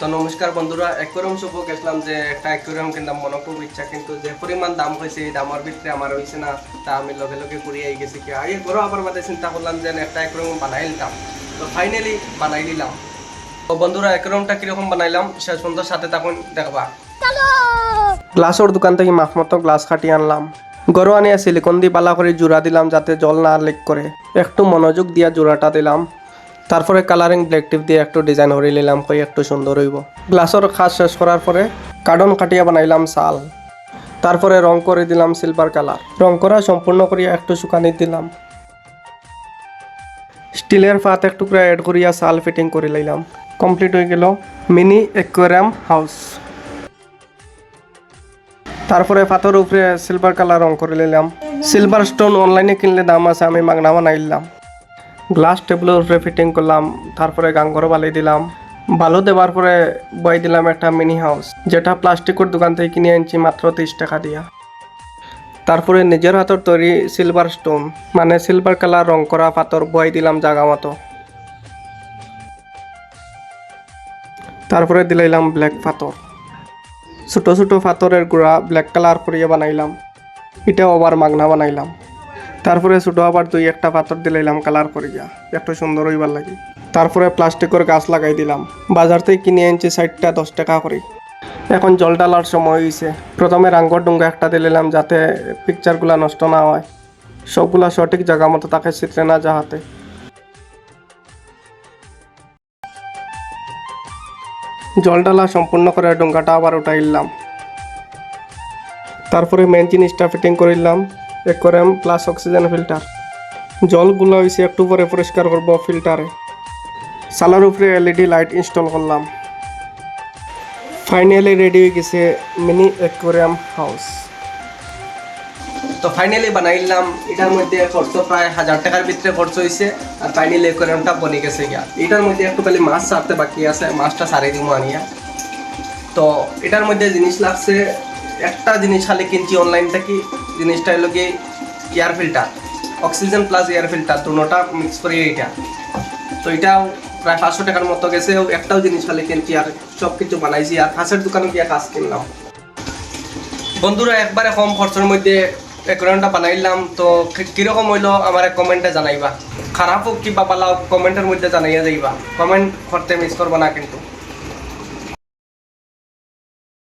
তো নমস্কার বন্ধুরা, অ্যাকোয়ারিয়াম শপে গেছিলাম যে একটা অ্যাকোয়ারিয়াম কিনতাম, মনে খুব ইচ্ছা, কিন্তু যে পরিমাণ দাম হয়েছে এই দামের ভিতরে আমার হয়েছে না। তা আমি লগে লগে ঘুরিয়ে গেছি কি আগে ঘরও আবার বাদে চিন্তা করলাম যে একটা অ্যাকোয়ারিয়াম বানাই নিতাম। তো ফাইনালি বানাই নিলাম। তো বন্ধুরা, অ্যাকোয়ারিয়ামটা কিরকম বানাইলাম শেষ পর্যন্ত সাথে তখন দেখবা। গ্লাসের দোকান থেকে মাছ মতো গ্লাস কাটিয়ে আনলাম, গরু আনিয়া সিলিকন দিয়ে পালা করে জোড়া দিলাম যাতে জল না লিক করে। একটু মনোযোগ দিয়া জোড়াটা দিলাম, তারপরে কালারিং ব্ল্যাক টিপ দিয়ে একটু ডিজাইন করে নিলাম, কই একটু সুন্দর হইব। গ্লাসের কাজ শেষ করার পরে কার্টন কাটিয়া বানাইলাম সাল, তারপরে রং করে দিলাম সিলভার কালার। রং করা সম্পূর্ণ করিয়া একটু শুকানি দিলাম, স্টিলের পাত এক টুকরা অ্যাড করিয়া সাল ফিটিং করে লইলাম। কমপ্লিট হয়ে গেল মিনি অ্যাকোয়ারিয়াম হাউস। তারপরে পাথর উপরে সিলভার কালার রং করে নিলাম। সিলভার স্টোন অনলাইনে কিনলে দাম আছে, আমি মাগনা বানাইলাম। গ্লাস টেবিলের উপরে ফিটিং করলাম, তারপরে গাঙ্গর বালি দিলাম। বালু দেওয়ার পরে বই দিলাম একটা মিনি হাউস, যেটা প্লাস্টিকের দোকান থেকে কিনে আনছি মাত্র 30 টাকা দিয়া। তারপরে নিজের হাতের তৈরি সিলভার স্টোন মানে সিলভার কালার রং করা পাথর বই দিলাম জাগা মতো। তারপরে দিলাইলাম ব্ল্যাক পাথর, ছোট ছোট পাথরের গুঁড়া ব্ল্যাক কালার করিয়ে বানাইলাম। এটাও আবার মাগনা বানাইলাম। তারপরে ছোটো আবার দুই একটা পাথর দিলাইলাম কালার করিয়া, একটু সুন্দর হইবার লাগে। তারপরে প্লাস্টিকের গাছ লাগাই দিলাম, বাজার থেকে কিনে আনছি 60টা 10 টাকা করে। এখন জল ডালার সময় হয়েছে। প্রথমে রাঙ্গর ডুঙ্গা একটা দিলাম যাতে পিকচারগুলো নষ্ট না হয়, সবগুলা সঠিক জায়গা মতো তাকে চিত্রে না যাহাতে। জল ডালা সম্পূর্ণ করে ডুঙ্গাটা আবার উঠাইলাম। তারপরে মেন জিনিসটা ফিটিং করিলাম, অ্যাকোয়ারিয়াম প্লাস অক্সিজেন ফিল্টার। জলগুলো হয়েছে একটু পরে পরিষ্কার করবো ফিল্টারে। সালার উপরে এলইডি লাইট ইনস্টল করলাম। ফাইনালি রেডি হয়ে গেছে মিনি অ্যাকোয়ারিয়াম হাউস। তো ফাইনালি বানাইলাম। এটার মধ্যে খরচ প্রায় 1000 টাকার ভিতরে খরচ হয়েছে, আর ফাইনালি অ্যাকোয়ারিয়ামটা বনে গেছে গিয়া। এটার মধ্যে একটু খালি মাছ ছাড়তে বাকি আছে, মাছটা ছাড়িয়ে দিব আনিয়া। তো এটার মধ্যে জিনিস লাগছে, একটা জিনিস খালি কিনছি অনলাইন থেকে। জিনিসটা হলো কি air filter, oxygen plus air filter দুটোটা মিক্স করে এইটা। তো এটাও প্রায় 500 টাকার মতো গেছে। একটাও জিনিস খালি কিনছি আর সব কিছু বানাইছি, আর কাছের দোকানে গিয়ে কাজ কিনলাম। বন্ধুরা, একবারে কম খরচের মধ্যে অ্যাকোয়ারিয়ামটা বানাইলাম। তো কীরকম হইলো আমার কমেন্টে জানাইবা। খারাপ হোক কিংবা ভালো হোক কমেন্টের মধ্যে জানাইয়া যাইবা। কমেন্ট করতে মিস করবো না কিন্তু।